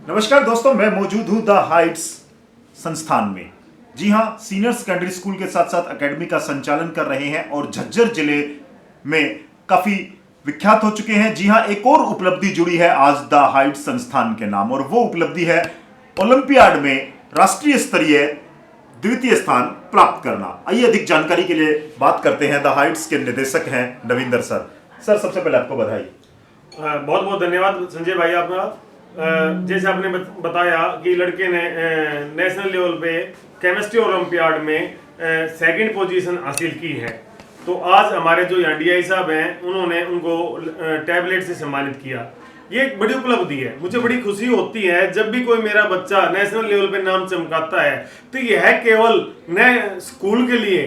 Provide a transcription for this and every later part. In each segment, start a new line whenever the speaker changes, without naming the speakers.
नमस्कार दोस्तों, मैं मौजूद हूं द हाइट्स संस्थान में। जी हां, सीनियर सेकेंडरी स्कूल के साथ साथ एकेडमी का संचालन कर रहे हैं और झज्जर जिले में काफी विख्यात हो चुके हैं। जी हां, एक और उपलब्धि जुड़ी है आज द हाइट्स संस्थान के नाम, और वो उपलब्धि है ओलंपियाड में राष्ट्रीय स्तरीय द्वितीय स्थान प्राप्त करना। आइए अधिक जानकारी के लिए बात करते हैं। द हाइट्स के निदेशक हैं नविंदर सर। सर, सबसे पहले आपको बधाई।
बहुत बहुत धन्यवाद संजय भाई आपका। जैसे आपने बताया कि लड़के ने नेशनल लेवल पे केमिस्ट्री ओलंपियाड में सेकंड पोजीशन हासिल की है, तो आज हमारे जो यहाँ डीआई साहब हैं उन्होंने उनको टैबलेट से सम्मानित किया। ये एक बड़ी उपलब्धि है। मुझे बड़ी खुशी होती है जब भी कोई मेरा बच्चा नेशनल लेवल पे नाम चमकाता है, तो यह केवल न स्कूल के लिए,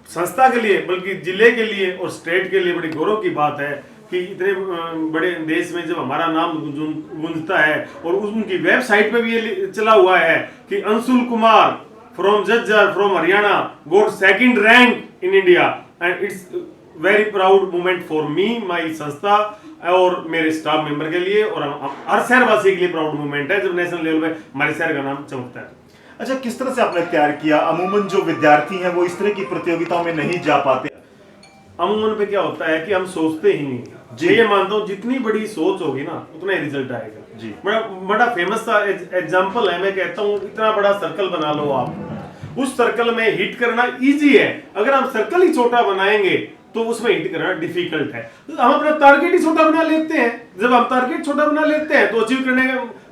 संस्था के लिए, बल्कि जिले के लिए और स्टेट के लिए बड़ी गौरव की बात है कि इतने बड़े देश में जब हमारा नाम गूंजता है। और उनकी वेबसाइट पे भी ये चला हुआ है कि Anshul Kumar from Jhajjar from Haryana got second rank in India, and it's very proud moment for me, my संस्था और मेरे स्टाफ मेंबर के लिए, और हर शहरवासी के लिए प्राउड मोमेंट है जब नेशनल लेवल पे हमारे शहर का नाम चमकता है।
अच्छा, किस तरह से आपने तैयार किया? अमूमन जो विद्यार्थी हैं वो इस तरह की प्रतियोगिताओं में नहीं जा पाते।
अमूमन पे क्या होता है कि हम सोचते ही नहीं। मैं ये मानता हूँ जितनी बड़ी सोच होगी ना उतना ही रिजल्ट आएगा।
जी,
बड़ा फेमस सा एग्जांपल है। मैं कहता हूँ इतना बड़ा सर्कल बना लो आप, उस सर्कल में हिट करना इजी है। अगर हम सर्कल ही छोटा बनाएंगे तो उसमें हिट करना डिफिकल्ट है। हम अपना टारगेट ही छोटा बना लेते हैं। जब हम टारगेट छोटा बना लेते हैं तो अचीव करने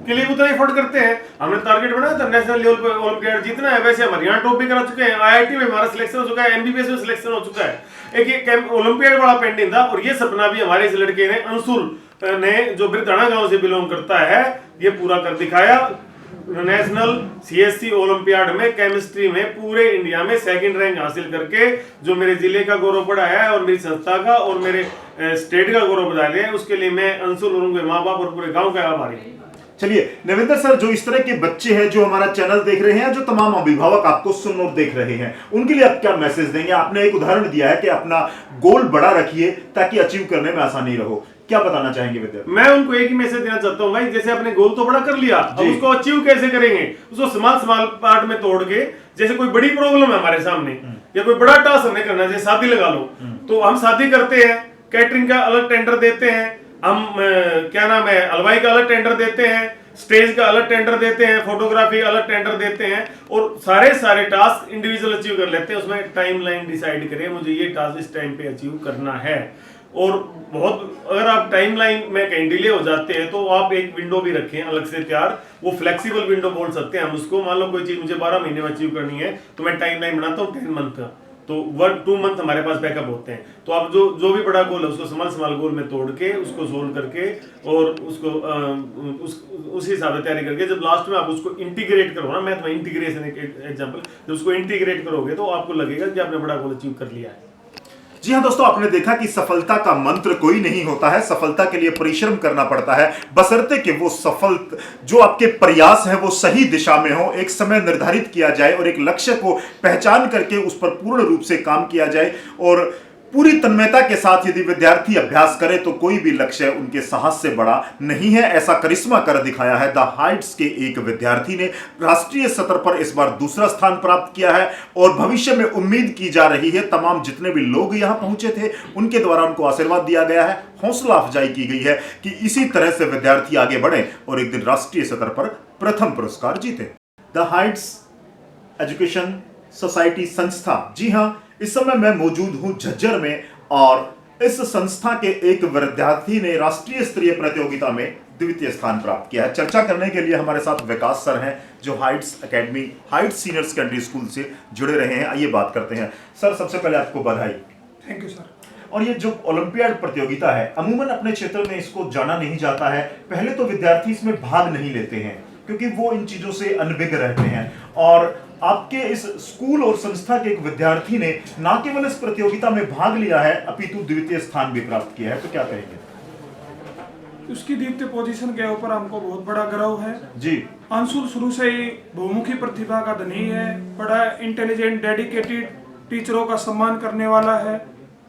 के लिए उतना एफर्ट करते हैं। हमने टारगेट बनाया था नेशनल लेवल पर ओलंपियाड जीतना है, वैसे हम हरियाणा टॉप भी करा चुके हैं, आईआईटी में हमारा सिलेक्शन हो चुका है, एमबीबीएस में सिलेक्शन हो चुका है। एक ओलंपियाड बड़ा पेंडिंग था, और ये सपना भी हमारे इस लड़के ने, अंशुल ने, जो बिरताना गांव से बिलोंग करता है, ये पूरा कर दिखाया। नेशनल सीएससी ओलंपियाड में केमिस्ट्री में पूरे इंडिया में सेकंड रैंक हासिल करके जो मेरे जिले का गौरव बढ़ाया है और मेरी संस्था का और मेरे स्टेट का गौरव बढ़ा लिया है, उसके लिए मैं अंशुल और उनके माँ बाप और पूरे गांव का आभारी हूँ।
चलिए नविंदर सर, जो इस तरह के बच्चे हैं जो हमारा चैनल देख रहे हैं, जो तमाम अभिभावक आपको सुन और देख रहे हैं, उनके लिए आप क्या मैसेज देंगे? आपने एक उदाहरण दिया है कि अपना गोल बड़ा रखिए ताकि अचीव करने में आसानी रहो। क्या बताना चाहेंगे विद्यार्थी?
मैं उनको एक ही मैसेज देना चाहता हूँ भाई, जैसे आपने गोल तो बड़ा कर लिया, अब उसको अचीव कैसे करेंगे? उसको स्मॉल पार्ट में तोड़ के, जैसे कोई बड़ी प्रॉब्लम है हमारे सामने या कोई बड़ा टास्क हमें करना है, जैसे शादी लगा लो, तो हम शादी करते हैं, कैटरिंग का अलग टेंडर देते हैं, हम क्या नाम है, हलवाई का अलग टेंडर देते हैं, स्टेज का अलग टेंडर देते हैं, फोटोग्राफी अलग टेंडर देते हैं, और सारे टास्क इंडिविजुअल अचीव कर लेते हैं। उसमें टाइमलाइन डिसाइड करें, मुझे ये टास्क इस टाइम पे अचीव करना है। और बहुत अगर आप टाइमलाइन में कहीं डिले हो जाते हैं तो आप एक विंडो भी रखें अलग से तैयार, वो फ्लेक्सिबल विंडो बोल सकते हैं हम उसको। मान लो कोई चीज मुझे 12 महीने में अचीव करनी है, तो मैं टाइमलाइन बनाता हूँ 10 मंथ का, तो 1-2 मंथ हमारे पास बैकअप होते हैं। तो आप जो भी बड़ा गोल है उसको स्मॉल गोल में तोड़ के, उसको सोल्व करके, और उसको उसी हिसाब से तैयारी करके, जब लास्ट में आप उसको इंटीग्रेट करो ना, मैं तुम्हें इंटीग्रेशन एक एग्जांपल, जब उसको इंटीग्रेट करोगे तो आपको लगेगा कि आपने बड़ा गोल अचीव कर लिया है।
जी हां दोस्तों, आपने देखा कि सफलता का मंत्र कोई नहीं होता है। सफलता के लिए परिश्रम करना पड़ता है, बशर्ते कि वो सफल जो आपके प्रयास है वो सही दिशा में हो, एक समय निर्धारित किया जाए और एक लक्ष्य को पहचान करके उस पर पूर्ण रूप से काम किया जाए, और पूरी तन्मयता के साथ यदि विद्यार्थी अभ्यास करे तो कोई भी लक्ष्य उनके साहस से बड़ा नहीं है। ऐसा करिश्मा कर दिखाया है द हाइट्स के एक विद्यार्थी ने। राष्ट्रीय सतर पर इस बार दूसरा स्थान प्राप्त किया है, और भविष्य में उम्मीद की जा रही है तमाम जितने भी लोग यहां पहुंचे थे उनके द्वारा उनको आशीर्वाद दिया गया है, हौसला अफजाई की गई है कि इसी तरह से विद्यार्थी आगे बढ़े और एक दिन राष्ट्रीय सतर पर प्रथम पुरस्कार जीते। द हाइट्स एजुकेशन सोसाइटी संस्था, जी हां, इस समय मैं मौजूद हूं झज्जर में, और इस संस्था के एक विद्यार्थी ने राष्ट्रीय स्तरीय प्रतियोगिता में द्वितीय स्थान प्राप्त किया है। चर्चा करने के लिए हमारे साथ विकास सर हैं, जो Heights academy, Heights senior secondary school से जुड़े रहे हैं। आइए बात करते हैं। सर, सबसे पहले आपको बधाई।
Thank you sir.
और ये जो ओलंपियाड प्रतियोगिता है, अमूमन अपने क्षेत्र में इसको जाना नहीं जाता है। पहले तो विद्यार्थी इसमें भाग नहीं लेते हैं क्योंकि वो इन चीजों से अनभिज्ञ रहते हैं, और आपके इस स्कूल और संस्था के एक विद्यार्थी ने न केवल इस प्रतियोगिता में भाग लिया है अपितु द्वितीय स्थान भी प्राप्त किया है, तो क्या कहेंगे?
उसकी द्वितीय पोजीशन के ऊपर हमको बहुत बड़ा गर्व है
जी।
अंशुल शुरू से ही बहुमुखी प्रतिभा का धनी है, बड़ा इंटेलिजेंट, डेडिकेटेड, टीचरों का सम्मान करने वाला है।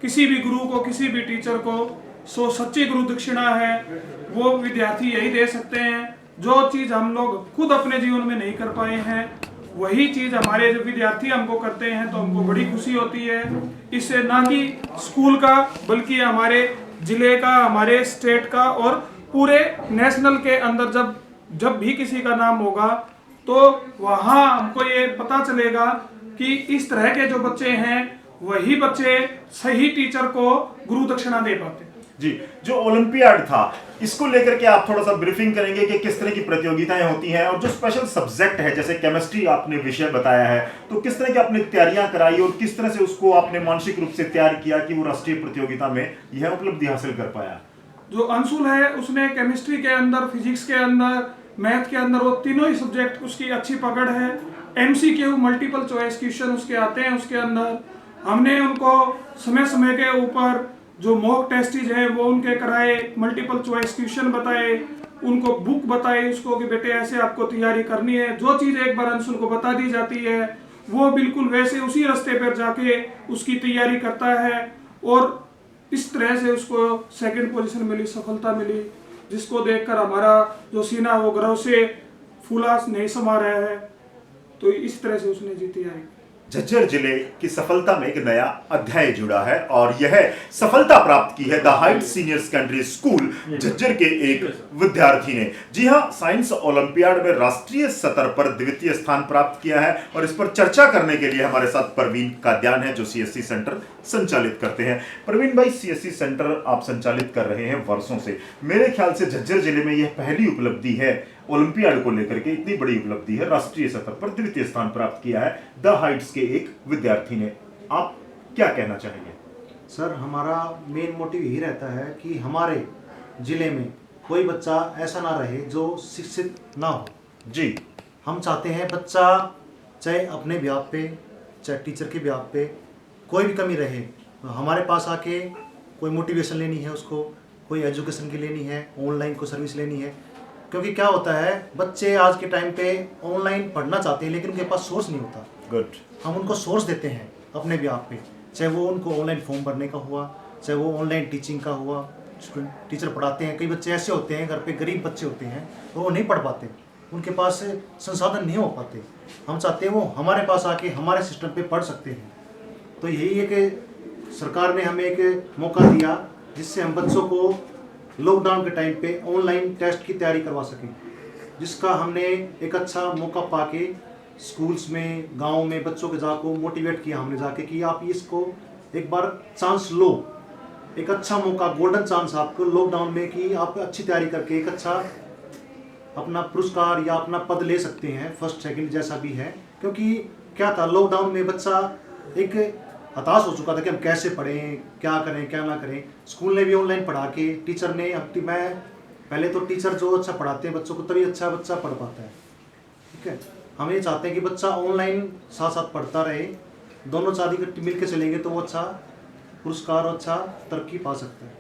किसी भी गुरु को, किसी भी टीचर को सच्ची गुरु दक्षिणा है वो विद्यार्थी यही दे सकते हैं। जो चीज़ हम लोग खुद अपने जीवन में नहीं कर पाए हैं वही चीज़ हमारे जब विद्यार्थी हमको करते हैं तो हमको बड़ी खुशी होती है। इससे ना कि स्कूल का बल्कि हमारे ज़िले का, हमारे स्टेट का और पूरे नेशनल के अंदर जब भी किसी का नाम होगा तो वहाँ हमको ये पता चलेगा कि इस तरह के जो बच्चे हैं वही बच्चे सही टीचर को गुरु दक्षिणा दे पाते हैं।
जी, जो ओलंपियाड था इसको लेकर के आप थोड़ा सा ब्रीफिंग करेंगे कि किस तरह की प्रतियोगिताएं होती हैं और जो स्पेशल सब्जेक्ट है जैसे केमिस्ट्री आपने विषय बताया है तो किस तरह की आपने तैयारियां कराई और किस तरह से उसको आपने मानसिक रूप से तैयार किया कि वो राष्ट्रीय प्रतियोगिता में यह उपलब्धि हासिल कर पाया।
जो अंशुल है उसने केमिस्ट्री के अंदर, फिजिक्स के अंदर, मैथ के अंदर वो तीनों ही सब्जेक्ट उसकी अच्छी पकड़ है। MCQ मल्टीपल चॉइस क्वेश्चन उसके आते हैं उसके अंदर। हमने उनको समय समय के ऊपर जो मॉक टेस्टिज है वो उनके कराए, मल्टीपल चॉइस क्वेश्चन बताए, उनको बुक बताई उसको कि बेटे ऐसे आपको तैयारी करनी है। जो चीज़ एक बार अंशुल को बता दी जाती है वो बिल्कुल वैसे उसी रास्ते पर जाके उसकी तैयारी करता है और इस तरह से उसको सेकंड पोजीशन मिली, सफलता मिली, जिसको देखकर हमारा जो सीना वो गर्व से फूला नहीं समा रहा है। तो इस तरह से उसने जीती है।
झज्जर जिले की सफलता में एक नया अध्याय जुड़ा है और यह सफलता प्राप्त की है the height senior secondary school Jhajjar के एक विद्यार्थी ने। जी हां, साइंस ओलंपियाड में राष्ट्रीय स्तर पर द्वितीय स्थान प्राप्त किया है और इस पर चर्चा करने के लिए हमारे साथ परवीन काद्यान है जो CSC सेंटर संचालित करते हैं। परवीन भाई, CSC सेंटर आप संचालित कर रहे हैं वर्षों से। मेरे ख्याल से झज्जर जिले में यह पहली उपलब्धि है ओलंपियाड को लेकर के, इतनी बड़ी उपलब्धि है, राष्ट्रीय स्तर पर द्वितीय स्थान प्राप्त किया है द हाइट्स के एक विद्यार्थी ने। आप क्या कहना चाहेंगे?
सर, हमारा मेन मोटिव यही रहता है कि हमारे जिले में कोई बच्चा ऐसा ना रहे जो शिक्षित ना हो।
जी,
हम चाहते हैं बच्चा चाहे अपने ब्याह पे चाहे टीचर के ब्याह पे कोई भी कमी रहे तो हमारे पास आके कोई मोटिवेशन लेनी है, उसको कोई एजुकेशन की लेनी है, ऑनलाइन को सर्विस लेनी है। क्योंकि क्या होता है, बच्चे आज के टाइम पे ऑनलाइन पढ़ना चाहते हैं लेकिन उनके पास सोर्स नहीं होता।
गुड।
हम उनको सोर्स देते हैं अपने ब्याह पे, चाहे वो उनको ऑनलाइन फॉर्म भरने का हुआ, चाहे वो ऑनलाइन टीचिंग का हुआ, टीचर पढ़ाते हैं। कई बच्चे ऐसे होते हैं घर पे गरीब बच्चे होते हैं तो वो नहीं पढ़ पाते, उनके पास संसाधन नहीं हो पाते। हम चाहते हैं वो हमारे पास आके हमारे सिस्टम पे पढ़ सकते हैं। तो यही है कि सरकार ने हमें एक मौका दिया जिससे हम बच्चों को लॉकडाउन के टाइम पे ऑनलाइन टेस्ट की तैयारी करवा सकें, जिसका हमने एक अच्छा मौका पाके स्कूल्स में, गांव में बच्चों के जाको मोटिवेट किया हमने जाके कि आप इसको एक बार चांस लो, एक अच्छा मौका, गोल्डन चांस आपको लॉकडाउन में कि आप अच्छी तैयारी करके एक अच्छा अपना पुरस्कार या अपना पद ले सकते हैं, फर्स्ट सेकंड जैसा भी है। क्योंकि क्या था, लॉकडाउन में बच्चा एक हताश हो चुका था कि हम कैसे पढ़ें, क्या करें क्या ना करें। स्कूल ने भी ऑनलाइन पढ़ा के, टीचर ने मैं पहले तो टीचर जो अच्छा पढ़ाते हैं बच्चों को तभी अच्छा बच्चा पढ़ पाता है। ठीक है, हम ये चाहते हैं कि बच्चा ऑनलाइन साथ साथ पढ़ता रहे, दोनों साथी मिल के चलेंगे तो वो अच्छा पुरस्कार और अच्छा तरक्की पा सकता है।